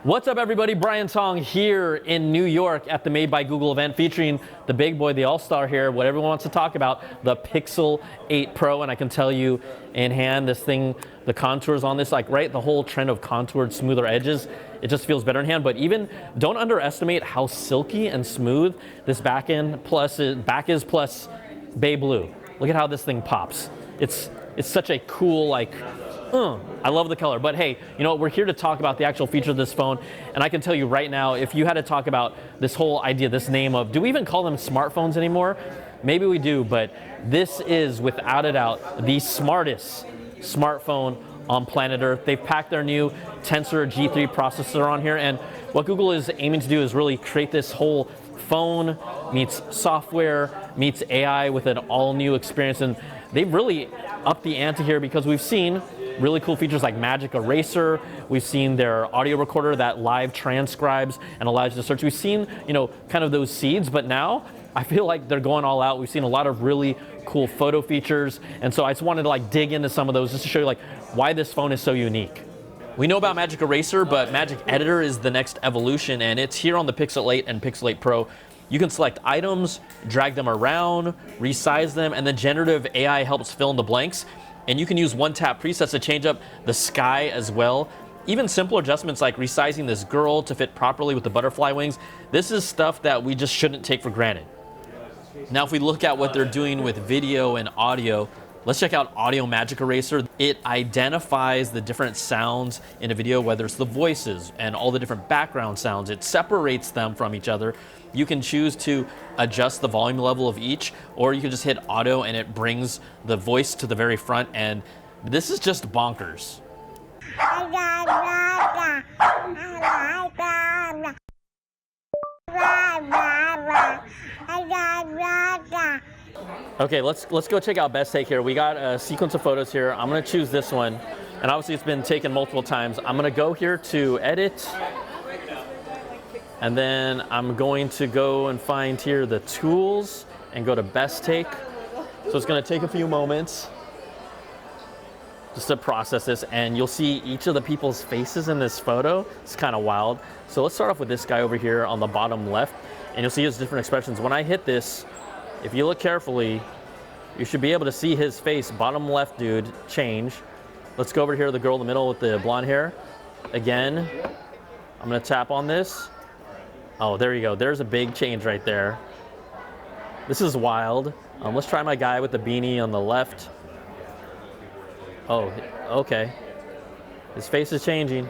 What's up, everybody? Brian Tong here in New York at the Made by Google event featuring the big boy, the all-star here, what everyone wants to talk about, the Pixel 8 Pro. And I can tell you in hand, this thing, the contours on this, like right, the whole trend of contoured, smoother edges, it just feels better in hand. But even don't underestimate how silky and smooth this back is, plus Bay Blue. Look at how this thing pops. It's such a cool, like, I love the color. But hey, you know what? We're here to talk about the actual feature of this phone. And I can tell you right now, if you had to talk about this whole idea, this name of, do we even call them smartphones anymore? Maybe we do, but this is without a doubt the smartest smartphone on planet Earth. They've packed their new Tensor G3 processor on here. And what Google is aiming to do is really create this whole phone meets software meets AI with an all new experience. And they've really upped the ante here because we've seen really cool features like Magic Eraser. We've seen their audio recorder that live transcribes and allows you to search. We've seen, you know, kind of those seeds, but now I feel like they're going all out. We've seen a lot of really cool photo features. And so I just wanted to like dig into some of those just to show you like why this phone is so unique. We know about Magic Eraser, but Magic Editor is the next evolution, and it's here on the Pixel 8 and Pixel 8 Pro. You can select items, drag them around, resize them, and the generative AI helps fill in the blanks. And you can use one-tap presets to change up the sky as well. Even simple adjustments like resizing this girl to fit properly with the butterfly wings. This is stuff that we just shouldn't take for granted. Now, if we look at what they're doing with video and audio, let's check out Audio Magic Eraser. It identifies the different sounds in a video, whether it's the voices and all the different background sounds. It separates them from each other. You can choose to adjust the volume level of each, or you can just hit auto and it brings the voice to the very front. And this is just bonkers. Okay, let's go check out Best Take here. We got a sequence of photos here. I'm gonna choose this one, and obviously it's been taken multiple times. I'm gonna go here to edit, and then I'm going to go and find here the tools and go to Best Take. So it's gonna take a few moments just to process this, and you'll see each of the people's faces in this photo. It's kind of wild. So let's start off with this guy over here on the bottom left, and you'll see his different expressions. When I hit this, if you look carefully, you should be able to see his face, bottom left dude, change. Let's go over here to the girl in the middle with the blonde hair. Again, I'm gonna tap on this. Oh, there you go. There's a big change right there. This is wild. Let's try my guy with the beanie on the left. Oh, okay. His face is changing.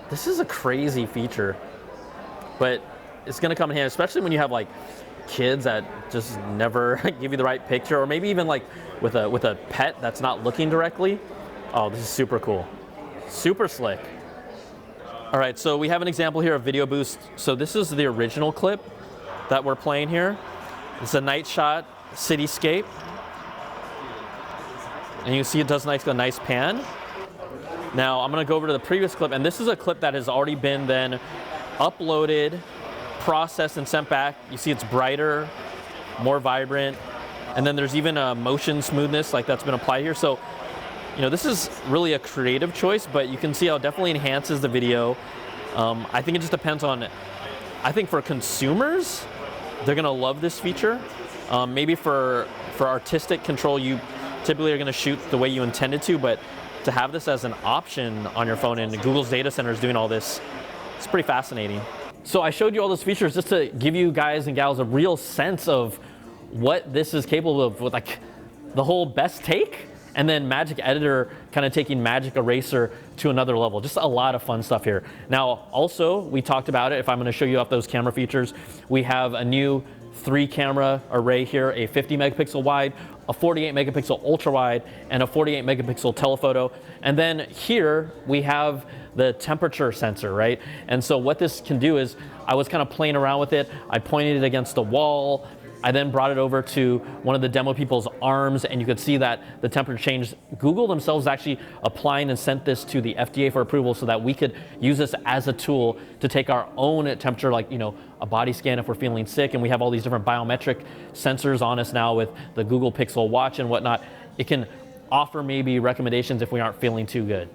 This is a crazy feature, but it's gonna come in handy, especially when you have like kids that just never give you the right picture, or maybe even like with a pet that's not looking directly. Oh, this is super cool. Super slick. All right, so we have an example here of Video Boost. So this is the original clip that we're playing here. It's a night shot cityscape. And you see it does a nice pan. Now I'm gonna go over to the previous clip, and this is a clip that has already been then uploaded, processed, and sent back. You see it's brighter, more vibrant, and then there's even a motion smoothness like that's been applied here. So, you know, this is really a creative choice, but you can see how it definitely enhances the video. I think it just depends on, I think for consumers, they're gonna love this feature. Maybe for artistic control, you typically are gonna shoot the way you intended to, but to have this as an option on your phone, and Google's data center is doing all this, it's pretty fascinating. So I showed you all those features just to give you guys and gals a real sense of what this is capable of, with like the whole Best Take, and then Magic Editor kind of taking Magic Eraser to another level. Just a lot of fun stuff here. Now, also, we talked about it. If I'm gonna show you off those camera features, we have a new 3-camera array here, a 50 megapixel wide, a 48 megapixel ultra wide, and a 48 megapixel telephoto. And then here we have the temperature sensor, right? And so what this can do is, I was kind of playing around with it. I pointed it against the wall. I then brought it over to one of the demo people's arms, and you could see that the temperature changed. Google themselves actually applying and sent this to the FDA for approval so that we could use this as a tool to take our own temperature, like, you know, a body scan if we're feeling sick. And we have all these different biometric sensors on us now with the Google Pixel Watch and whatnot. It can offer maybe recommendations if we aren't feeling too good.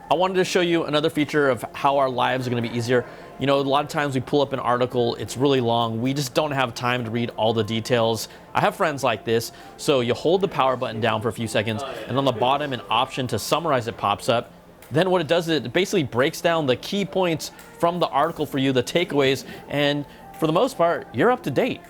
I wanted to show you another feature of how our lives are going to be easier. You know, a lot of times we pull up an article, it's really long, we just don't have time to read all the details. I have friends like this, so you hold the power button down for a few seconds, and on the bottom an option to summarize it pops up. Then what it does is it basically breaks down the key points from the article for you, the takeaways, and for the most part, you're up to date.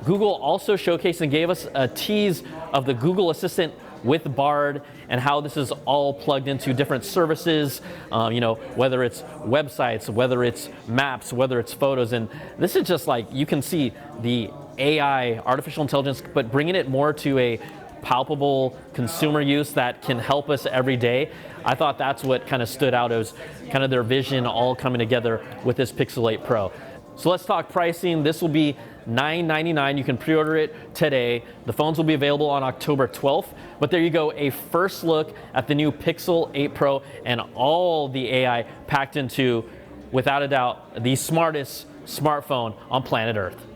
Google also showcased and gave us a tease of the Google Assistant with Bard and how this is all plugged into different services, you know, whether it's websites, whether it's maps, whether it's photos. And this is just like, you can see the AI, artificial intelligence, but bringing it more to a palpable consumer use that can help us every day. I thought that's what kind of stood out as kind of their vision all coming together with this Pixel 8 Pro. So let's talk pricing. This will be $999. You can pre-order it today. The phones will be available on October 12th. But there you go, a first look at the new Pixel 8 Pro and all the AI packed into, without a doubt, the smartest smartphone on planet Earth.